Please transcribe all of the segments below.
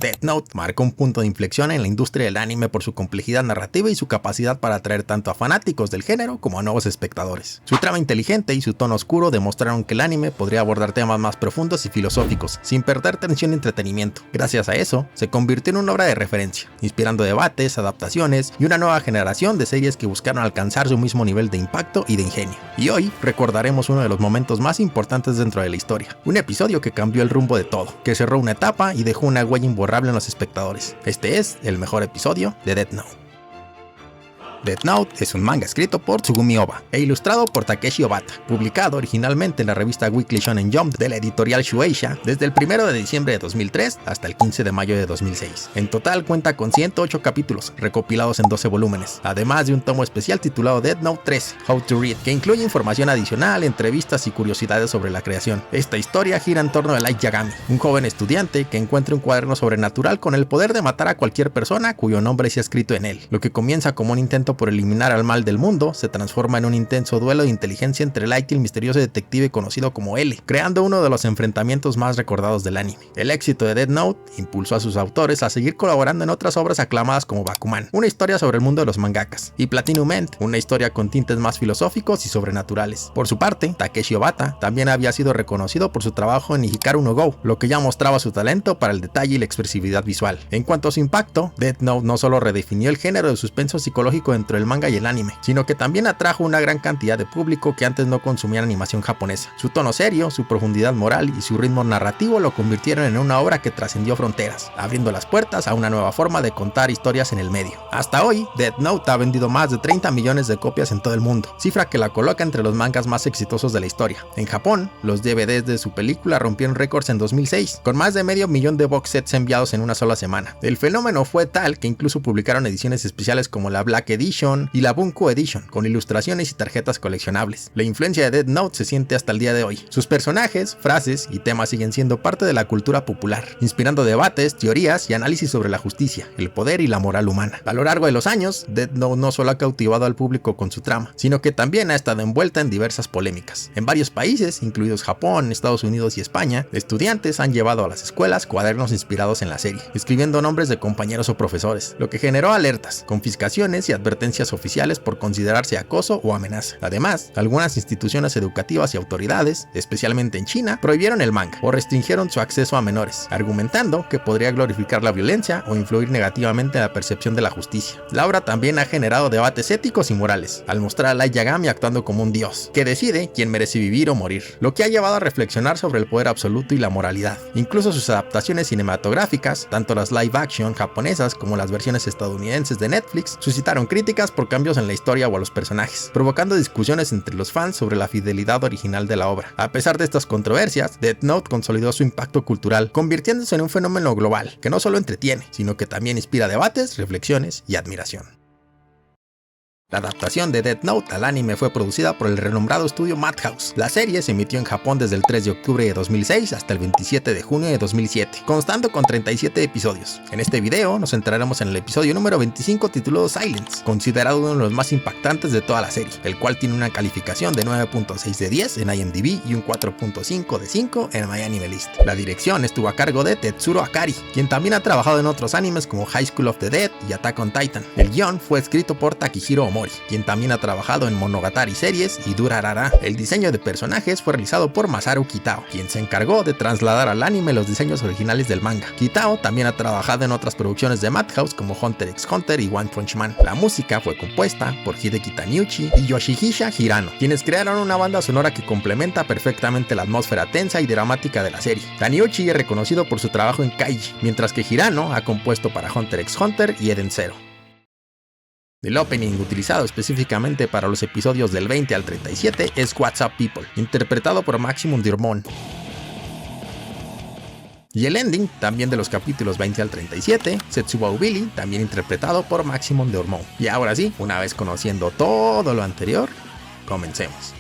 Death Note marcó un punto de inflexión en la industria del anime por su complejidad narrativa y su capacidad para atraer tanto a fanáticos del género como a nuevos espectadores. Su trama inteligente y su tono oscuro demostraron que el anime podría abordar temas más profundos y filosóficos, sin perder tensión y entretenimiento. Gracias a eso, se convirtió en una obra de referencia, inspirando debates, adaptaciones y una nueva generación de series que buscaron alcanzar su mismo nivel de impacto y de ingenio. Y hoy recordaremos uno de los momentos más importantes dentro de la historia, un episodio que cambió el rumbo de todo, que cerró una etapa y dejó una huella imborrable en los espectadores. Este es el mejor episodio de Death Note. Death Note es un manga escrito por Tsugumi Ohba e ilustrado por Takeshi Obata, publicado originalmente en la revista Weekly Shonen Jump de la editorial Shueisha desde el 1 de diciembre de 2003 hasta el 15 de mayo de 2006. En total cuenta con 108 capítulos, recopilados en 12 volúmenes, además de un tomo especial titulado Death Note 13, How to Read, que incluye información adicional, entrevistas y curiosidades sobre la creación. Esta historia gira en torno a Light Yagami, un joven estudiante que encuentra un cuaderno sobrenatural con el poder de matar a cualquier persona cuyo nombre se ha escrito en él. Lo que comienza como un intento por eliminar al mal del mundo se transforma en un intenso duelo de inteligencia entre Light y el misterioso detective conocido como L, creando uno de los enfrentamientos más recordados del anime. El éxito de Death Note impulsó a sus autores a seguir colaborando en otras obras aclamadas como Bakuman, una historia sobre el mundo de los mangakas, y Platinum End, una historia con tintes más filosóficos y sobrenaturales. Por su parte, Takeshi Obata también había sido reconocido por su trabajo en Hikaru no Go, lo que ya mostraba su talento para el detalle y la expresividad visual. En cuanto a su impacto, Death Note no solo redefinió el género de suspenso psicológico dentro del manga y el anime, sino que también atrajo una gran cantidad de público que antes no consumía animación japonesa. Su tono serio, su profundidad moral y su ritmo narrativo lo convirtieron en una obra que trascendió fronteras, abriendo las puertas a una nueva forma de contar historias en el medio. Hasta hoy, Death Note ha vendido más de 30 millones de copias en todo el mundo, cifra que la coloca entre los mangas más exitosos de la historia. En Japón, los DVDs de su película rompieron récords en 2006, con más de medio millón de box sets enviados en una sola semana. El fenómeno fue tal que incluso publicaron ediciones especiales como la Black Edition y la Bunko Edition, con ilustraciones y tarjetas coleccionables. La influencia de Death Note se siente hasta el día de hoy. Sus personajes, frases y temas siguen siendo parte de la cultura popular, inspirando debates, teorías y análisis sobre la justicia, el poder y la moral humana. A lo largo de los años, Death Note no solo ha cautivado al público con su trama, sino que también ha estado envuelta en diversas polémicas. En varios países, incluidos Japón, Estados Unidos y España, estudiantes han llevado a las escuelas cuadernos inspirados en la serie, escribiendo nombres de compañeros o profesores, lo que generó alertas, confiscaciones y advertencias oficiales por considerarse acoso o amenaza. Además, algunas instituciones educativas y autoridades, especialmente en China, prohibieron el manga o restringieron su acceso a menores, argumentando que podría glorificar la violencia o influir negativamente en la percepción de la justicia. La obra también ha generado debates éticos y morales, al mostrar a Light Yagami actuando como un dios, que decide quién merece vivir o morir, lo que ha llevado a reflexionar sobre el poder absoluto y la moralidad. Incluso sus adaptaciones cinematográficas, tanto las live action japonesas como las versiones estadounidenses de Netflix, suscitaron críticas por cambios en la historia o a los personajes, provocando discusiones entre los fans sobre la fidelidad original de la obra. A pesar de estas controversias, Death Note consolidó su impacto cultural, convirtiéndose en un fenómeno global, que no solo entretiene, sino que también inspira debates, reflexiones y admiración. La adaptación de Death Note al anime fue producida por el renombrado estudio Madhouse. La serie se emitió en Japón desde el 3 de octubre de 2006 hasta el 27 de junio de 2007, constando con 37 episodios. En este video nos centraremos en el episodio número 25 titulado Silence, considerado uno de los más impactantes de toda la serie, el cual tiene una calificación de 9.6 de 10 en IMDb y un 4.5 de 5 en MyAnimeList. La dirección estuvo a cargo de Tetsuro Akari, quien también ha trabajado en otros animes como High School of the Dead y Attack on Titan. El guión fue escrito por Takihiro Omori, quien también ha trabajado en Monogatari series y Durarara. El diseño de personajes fue realizado por Masaru Kitao, quien se encargó de trasladar al anime los diseños originales del manga. Kitao también ha trabajado en otras producciones de Madhouse como Hunter x Hunter y One Punch Man. La música fue compuesta por Hideki Taniyuchi y Yoshihisa Hirano, quienes crearon una banda sonora que complementa perfectamente la atmósfera tensa y dramática de la serie. Taniyuchi es reconocido por su trabajo en Kaiji, mientras que Hirano ha compuesto para Hunter x Hunter y Eden Zero. El opening utilizado específicamente para los episodios del 20 al 37 es What's Up People, interpretado por Maximum Dirmon. Y el ending, también de los capítulos 20 al 37, Setsubou Billy, también interpretado por Maximum Dirmon. Y ahora sí, una vez conociendo todo lo anterior, comencemos.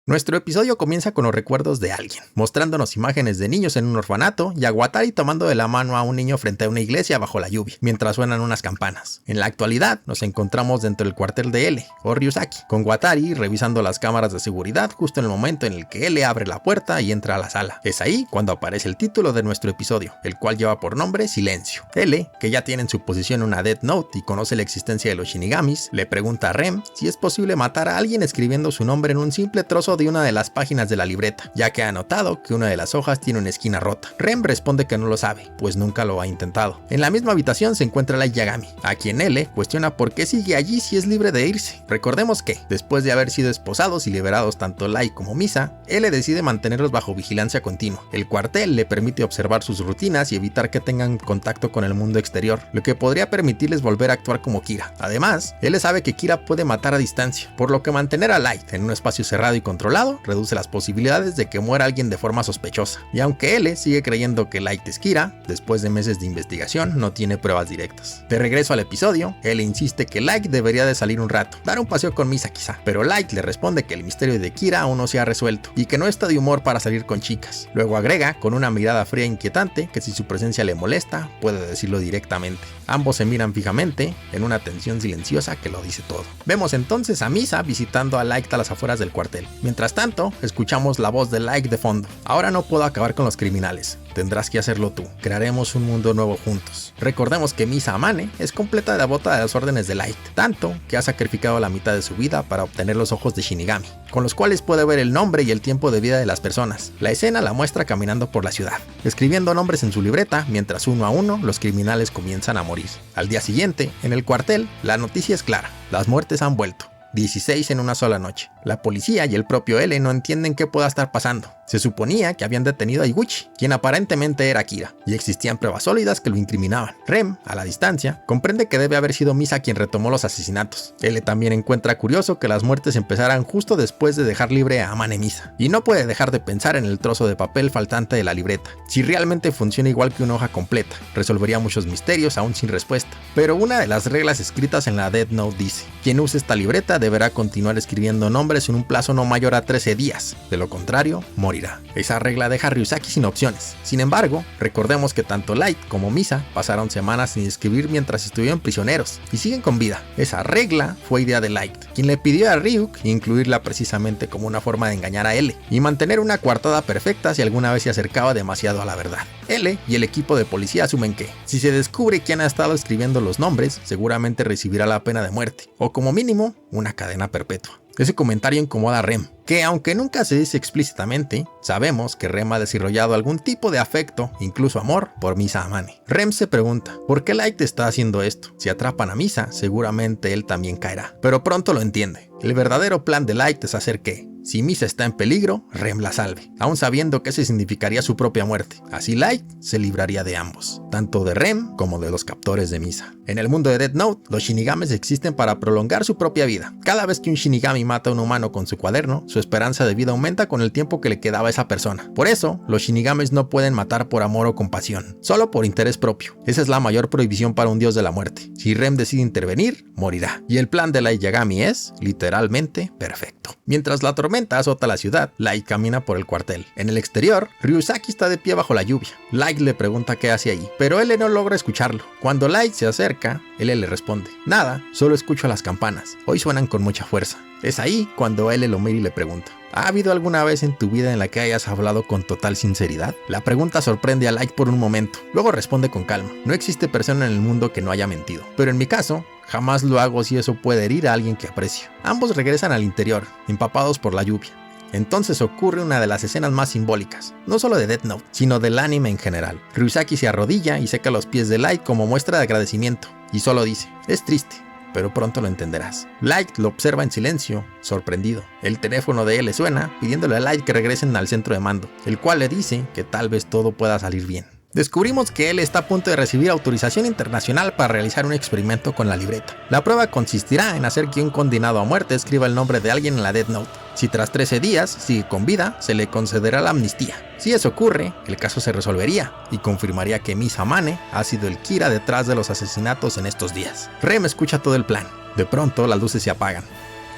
Nuestro episodio comienza con los recuerdos de alguien, mostrándonos imágenes de niños en un orfanato y a Watari tomando de la mano a un niño frente a una iglesia bajo la lluvia, mientras suenan unas campanas. En la actualidad, nos encontramos dentro del cuartel de L, o Ryusaki, con Watari revisando las cámaras de seguridad justo en el momento en el que L abre la puerta y entra a la sala. Es ahí cuando aparece el título de nuestro episodio, el cual lleva por nombre Silencio. L, que ya tiene en su posición una Death Note y conoce la existencia de los Shinigamis, le pregunta a Rem si es posible matar a alguien escribiendo su nombre en un simple trozo de una de las páginas de la libreta, ya que ha notado que una de las hojas tiene una esquina rota. Rem responde que no lo sabe, pues nunca lo ha intentado. En la misma habitación se encuentra Light Yagami, a quien L cuestiona por qué sigue allí si es libre de irse. Recordemos que, después de haber sido esposados y liberados tanto Light como Misa, L decide mantenerlos bajo vigilancia continua. El cuartel le permite observar sus rutinas y evitar que tengan contacto con el mundo exterior, lo que podría permitirles volver a actuar como Kira. Además, L sabe que Kira puede matar a distancia, por lo que mantener a Light en un espacio cerrado y controlado reduce las posibilidades de que muera alguien de forma sospechosa. Y aunque L sigue creyendo que Light es Kira, después de meses de investigación no tiene pruebas directas. De regreso al episodio, L insiste que Light debería de salir un rato, dar un paseo con Misa quizá, pero Light le responde que el misterio de Kira aún no se ha resuelto y que no está de humor para salir con chicas. Luego agrega, con una mirada fría e inquietante, que si su presencia le molesta, puede decirlo directamente. Ambos se miran fijamente, en una tensión silenciosa que lo dice todo. Vemos entonces a Misa visitando a Light a las afueras del cuartel. Mientras tanto, escuchamos la voz de Light de fondo. Ahora no puedo acabar con los criminales. Tendrás que hacerlo tú. Crearemos un mundo nuevo juntos. Recordemos que Misa Amane es completa devota de las órdenes de Light, tanto que ha sacrificado la mitad de su vida para obtener los ojos de Shinigami, con los cuales puede ver el nombre y el tiempo de vida de las personas. La escena la muestra caminando por la ciudad, escribiendo nombres en su libreta, mientras uno a uno los criminales comienzan a morir. Al día siguiente, en el cuartel, la noticia es clara. Las muertes han vuelto. 16 en una sola noche. La policía y el propio L no entienden qué pueda estar pasando. Se suponía que habían detenido a Iguchi, quien aparentemente era Kira, y existían pruebas sólidas que lo incriminaban. Rem, a la distancia, comprende que debe haber sido Misa quien retomó los asesinatos. L también encuentra curioso que las muertes empezaran justo después de dejar libre a Amane Misa, y no puede dejar de pensar en el trozo de papel faltante de la libreta. Si realmente funciona igual que una hoja completa, resolvería muchos misterios aún sin respuesta. Pero una de las reglas escritas en la Death Note dice: quien use esta libreta deberá continuar escribiendo nombres en un plazo no mayor a 13 días, de lo contrario, morirá. Esa regla deja a Ryusaki sin opciones. Sin embargo, recordemos que tanto Light como Misa pasaron semanas sin escribir mientras estuvieron prisioneros, y siguen con vida. Esa regla fue idea de Light, quien le pidió a Ryuk incluirla precisamente como una forma de engañar a L, y mantener una coartada perfecta si alguna vez se acercaba demasiado a la verdad. L y el equipo de policía asumen que, si se descubre quién ha estado escribiendo los nombres, seguramente recibirá la pena de muerte, o como mínimo, una cadena perpetua. Ese comentario incomoda a Rem, que aunque nunca se dice explícitamente, sabemos que Rem ha desarrollado algún tipo de afecto, incluso amor, por Misa Amane. Rem se pregunta, ¿por qué Light está haciendo esto? Si atrapan a Misa, seguramente él también caerá. Pero pronto lo entiende. El verdadero plan de Light es hacer que, si Misa está en peligro, Rem la salve, aún sabiendo que ese significaría su propia muerte. Así Light se libraría de ambos, tanto de Rem como de los captores de Misa. En el mundo de Death Note, los Shinigamis existen para prolongar su propia vida. Cada vez que un Shinigami mata a un humano con su cuaderno, su esperanza de vida aumenta con el tiempo que le quedaba a esa persona. Por eso, los Shinigamis no pueden matar por amor o compasión, solo por interés propio. Esa es la mayor prohibición para un dios de la muerte. Si Rem decide intervenir, morirá. Y el plan de Light Yagami es, literalmente, perfecto. Mientras la tormenta azota la ciudad, Light camina por el cuartel. En el exterior, Ryusaki está de pie bajo la lluvia. Light le pregunta qué hace ahí, pero L no logra escucharlo. Cuando Light se acerca, L le responde: nada, solo escucho las campanas. Hoy suenan con mucha fuerza. Es ahí cuando L lo mira y le pregunta: ¿ha habido alguna vez en tu vida en la que hayas hablado con total sinceridad? La pregunta sorprende a Light por un momento. Luego responde con calma: no existe persona en el mundo que no haya mentido. Pero en mi caso, jamás lo hago si eso puede herir a alguien que aprecio. Ambos regresan al interior, empapados por la lluvia. Entonces ocurre una de las escenas más simbólicas, no solo de Death Note, sino del anime en general. Ryusaki se arrodilla y seca los pies de Light como muestra de agradecimiento, y solo dice: es triste, pero pronto lo entenderás. Light lo observa en silencio, sorprendido. El teléfono de él le suena, pidiéndole a Light que regresen al centro de mando, el cual le dice que tal vez todo pueda salir bien. Descubrimos que él está a punto de recibir autorización internacional para realizar un experimento con la libreta. La prueba consistirá en hacer que un condenado a muerte escriba el nombre de alguien en la Death Note. Si tras 13 días sigue con vida, se le concederá la amnistía. Si eso ocurre, el caso se resolvería y confirmaría que Misa Amane ha sido el Kira detrás de los asesinatos en estos días. Rem escucha todo el plan. De pronto las luces se apagan.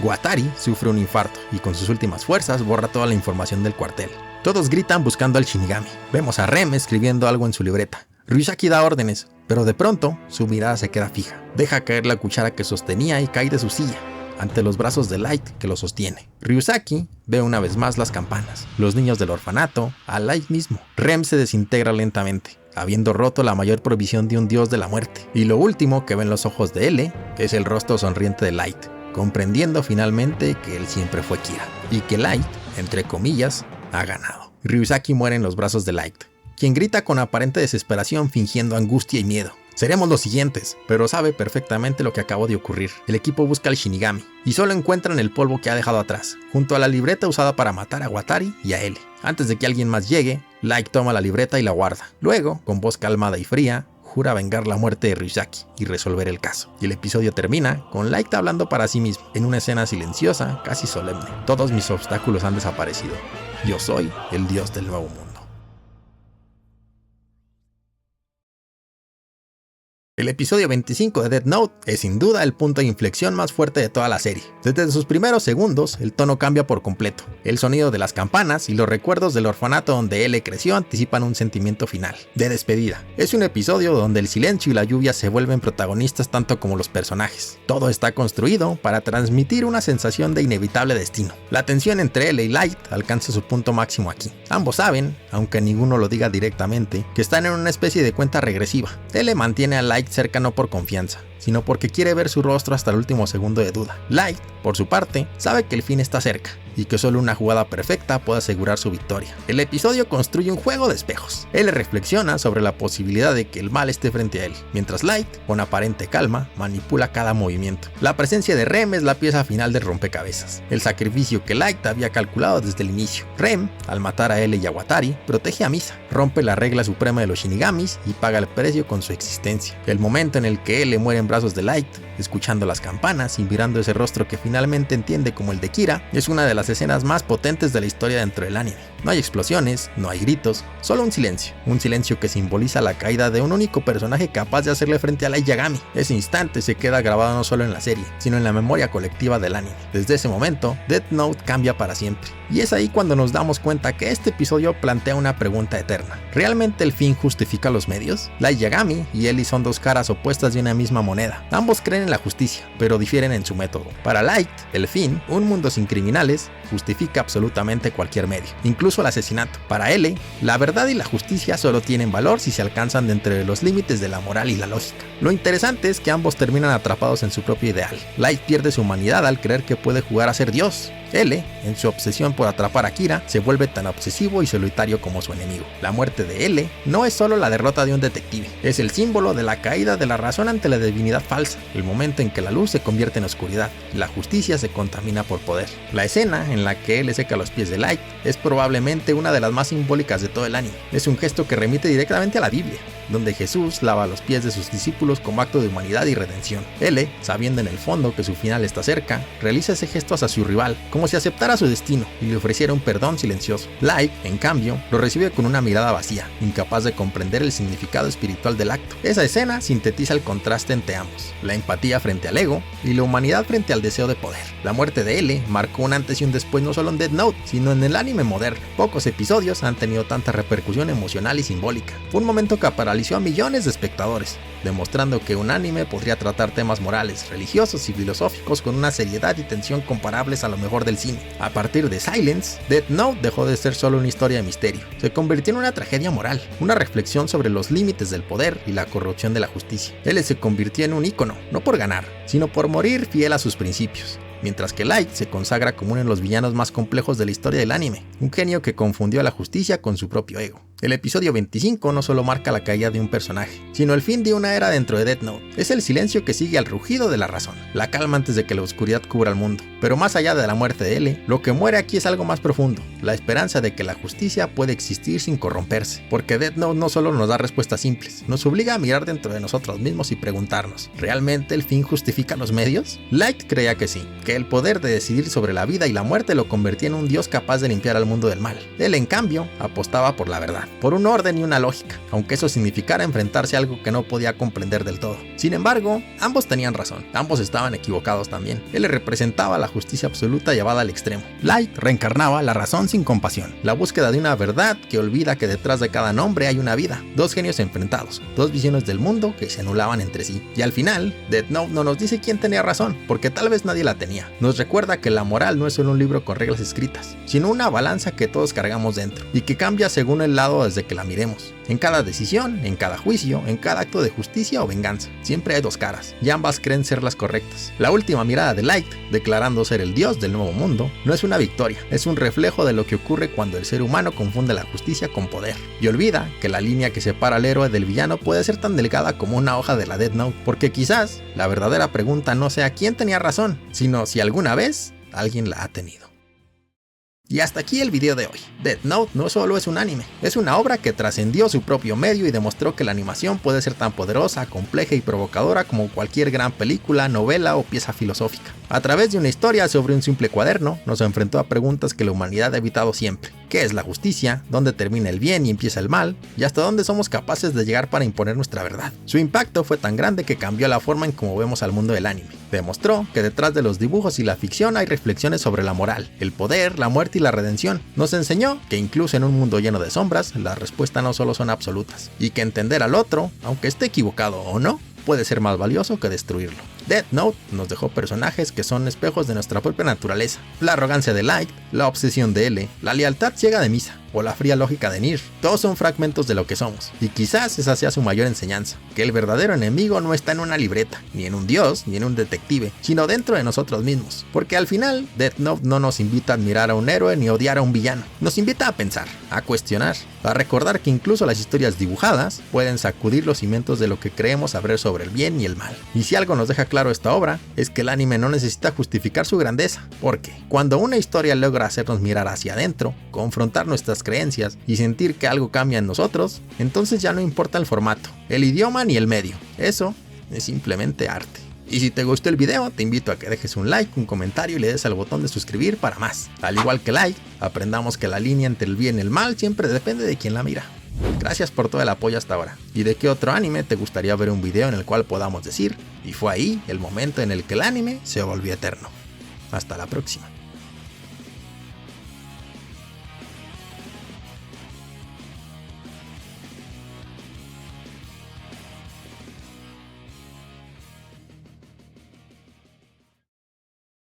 Watari sufre un infarto y con sus últimas fuerzas borra toda la información del cuartel. Todos gritan buscando al Shinigami. Vemos a Rem escribiendo algo en su libreta. Ryusaki da órdenes, pero de pronto su mirada se queda fija. Deja caer la cuchara que sostenía y cae de su silla, ante los brazos de Light que lo sostiene. Ryusaki ve una vez más las campanas, los niños del orfanato, a Light mismo. Rem se desintegra lentamente, habiendo roto la mayor provisión de un dios de la muerte. Y lo último que ven los ojos de L es el rostro sonriente de Light, comprendiendo finalmente que él siempre fue Kira, y que Light, entre comillas, ha ganado. Ryusaki muere en los brazos de Light, quien grita con aparente desesperación fingiendo angustia y miedo. Seremos los siguientes, pero sabe perfectamente lo que acabó de ocurrir. El equipo busca al Shinigami, y solo encuentran el polvo que ha dejado atrás, junto a la libreta usada para matar a Watari y a L. Antes de que alguien más llegue, Light toma la libreta y la guarda. Luego, con voz calmada y fría, jura vengar la muerte de Ryusaki y resolver el caso. Y el episodio termina con Light hablando para sí mismo, en una escena silenciosa, casi solemne. Todos mis obstáculos han desaparecido. Yo soy el dios del nuevo mundo. El episodio 25 de Death Note es sin duda el punto de inflexión más fuerte de toda la serie. Desde sus primeros segundos, el tono cambia por completo. El sonido de las campanas y los recuerdos del orfanato donde L creció anticipan un sentimiento final, de despedida. Es un episodio donde el silencio y la lluvia se vuelven protagonistas tanto como los personajes. Todo está construido para transmitir una sensación de inevitable destino. La tensión entre L y Light alcanza su punto máximo aquí. Ambos saben, aunque ninguno lo diga directamente, que están en una especie de cuenta regresiva. L mantiene a Light cerca no por confianza, sino porque quiere ver su rostro hasta el último segundo de duda. Light, por su parte, sabe que el fin está cerca y que solo una jugada perfecta puede asegurar su victoria. El episodio construye un juego de espejos. Él reflexiona sobre la posibilidad de que el mal esté frente a él, mientras Light, con aparente calma, manipula cada movimiento. La presencia de Rem es la pieza final del rompecabezas, el sacrificio que Light había calculado desde el inicio. Rem, al matar a L y a Watari, protege a Misa, rompe la regla suprema de los Shinigamis y paga el precio con su existencia. El momento en el que L muere en brazos de Light, escuchando las campanas y mirando ese rostro que finalmente entiende como el de Kira, es una de las escenas más potentes de la historia dentro del anime. No hay explosiones, no hay gritos, solo un silencio que simboliza la caída de un único personaje capaz de hacerle frente a Light Yagami. Ese instante se queda grabado no solo en la serie, sino en la memoria colectiva del anime. Desde ese momento, Death Note cambia para siempre. Y es ahí cuando nos damos cuenta que este episodio plantea una pregunta eterna. ¿Realmente el fin justifica los medios? Light Yagami y Ellie son dos caras opuestas de una misma moneda. Ambos creen en la justicia, pero difieren en su método. Para Light, el fin, un mundo sin criminales, justifica absolutamente cualquier medio, incluso el asesinato. Para L, la verdad y la justicia solo tienen valor si se alcanzan dentro de los límites de la moral y la lógica. Lo interesante es que ambos terminan atrapados en su propio ideal. Light pierde su humanidad al creer que puede jugar a ser Dios. L, en su obsesión por atrapar a Kira, se vuelve tan obsesivo y solitario como su enemigo. La muerte de L no es solo la derrota de un detective, es el símbolo de la caída de la razón ante la divinidad falsa, el momento en que la luz se convierte en oscuridad y la justicia se contamina por poder. La escena en la que L seca los pies de Light es probablemente una de las más simbólicas de todo el anime. Es un gesto que remite directamente a la Biblia, donde Jesús lava los pies de sus discípulos como acto de humanidad y redención. L, sabiendo en el fondo que su final está cerca, realiza ese gesto hacia su rival, como si aceptara su destino y le ofreciera un perdón silencioso. Light, en cambio, lo recibe con una mirada vacía, incapaz de comprender el significado espiritual del acto. Esa escena sintetiza el contraste entre ambos, la empatía frente al ego y la humanidad frente al deseo de poder. La muerte de L marcó un antes y un después no solo en Death Note, sino en el anime moderno. Pocos episodios han tenido tanta repercusión emocional y simbólica. Fue un momento que paralizó a millones de espectadores, demostrando que un anime podría tratar temas morales, religiosos y filosóficos con una seriedad y tensión comparables a lo mejor del cine. A partir de Silence, Death Note dejó de ser solo una historia de misterio, se convirtió en una tragedia moral, una reflexión sobre los límites del poder y la corrupción de la justicia. Él se convirtió en un ícono, no por ganar, sino por morir fiel a sus principios. Mientras que Light se consagra como uno de los villanos más complejos de la historia del anime, un genio que confundió a la justicia con su propio ego. El episodio 25 no solo marca la caída de un personaje, sino el fin de una era dentro de Death Note. Es el silencio que sigue al rugido de la razón, la calma antes de que la oscuridad cubra el mundo. Pero más allá de la muerte de L, lo que muere aquí es algo más profundo, la esperanza de que la justicia puede existir sin corromperse. Porque Death Note no solo nos da respuestas simples, nos obliga a mirar dentro de nosotros mismos y preguntarnos, ¿realmente el fin justifica los medios? Light creía que sí, que el poder de decidir sobre la vida y la muerte lo convertía en un dios capaz de limpiar al mundo del mal. Él, en cambio, apostaba por la verdad. humanidad, por un orden y una lógica, aunque eso significara enfrentarse a algo que no podía comprender del todo. Sin embargo, ambos tenían razón, ambos estaban equivocados también. Él le representaba la justicia absoluta llevada al extremo. Light reencarnaba la razón sin compasión, la búsqueda de una verdad que olvida que detrás de cada nombre hay una vida, dos genios enfrentados, dos visiones del mundo que se anulaban entre sí. Y al final, Death Note no nos dice quién tenía razón, porque tal vez nadie la tenía. Nos recuerda que la moral no es solo un libro con reglas escritas, sino una balanza que todos cargamos dentro, y que cambia según el lado desde que la miremos. En cada decisión, en cada juicio, en cada acto de justicia o venganza, siempre hay dos caras, y ambas creen ser las correctas. La última mirada de Light, declarando ser el dios del nuevo mundo, no es una victoria, es un reflejo de lo que ocurre cuando el ser humano confunde la justicia con poder, y olvida que la línea que separa al héroe del villano puede ser tan delgada como una hoja de la Death Note, porque quizás la verdadera pregunta no sea quién tenía razón, sino si alguna vez alguien la ha tenido. Y hasta aquí el video de hoy. Death Note no solo es un anime, es una obra que trascendió su propio medio y demostró que la animación puede ser tan poderosa, compleja y provocadora como cualquier gran película, novela o pieza filosófica. A través de una historia sobre un simple cuaderno, nos enfrentó a preguntas que la humanidad ha evitado siempre. ¿Qué es la justicia? ¿Dónde termina el bien y empieza el mal? ¿Y hasta dónde somos capaces de llegar para imponer nuestra verdad? Su impacto fue tan grande que cambió la forma en cómo vemos al mundo del anime. Demostró que detrás de los dibujos y la ficción hay reflexiones sobre la moral, el poder, la muerte y la redención. Nos enseñó que incluso en un mundo lleno de sombras, las respuestas no solo son absolutas, y que entender al otro, aunque esté equivocado o no, puede ser más valioso que destruirlo. Death Note nos dejó personajes que son espejos de nuestra propia naturaleza. La arrogancia de Light, la obsesión de L, la lealtad ciega de Misa o la fría lógica de Nier. Todos son fragmentos de lo que somos, y quizás esa sea su mayor enseñanza, que el verdadero enemigo no está en una libreta, ni en un dios, ni en un detective, sino dentro de nosotros mismos. Porque al final, Death Note no nos invita a admirar a un héroe ni odiar a un villano. Nos invita a pensar, a cuestionar, a recordar que incluso las historias dibujadas pueden sacudir los cimientos de lo que creemos saber sobre el bien y el mal. Y si algo nos deja claro esta obra, es que el anime no necesita justificar su grandeza, porque cuando una historia logra hacernos mirar hacia adentro, confrontar nuestras creencias y sentir que algo cambia en nosotros, entonces ya no importa el formato, el idioma ni el medio, eso es simplemente arte. Y si te gustó el video, te invito a que dejes un like, un comentario y le des al botón de suscribir para más. Al igual que like, aprendamos que la línea entre el bien y el mal siempre depende de quien la mira. Gracias por todo el apoyo hasta ahora. ¿Y de qué otro anime te gustaría ver un video en el cual podamos decir, y fue ahí el momento en el que el anime se volvió eterno? Hasta la próxima.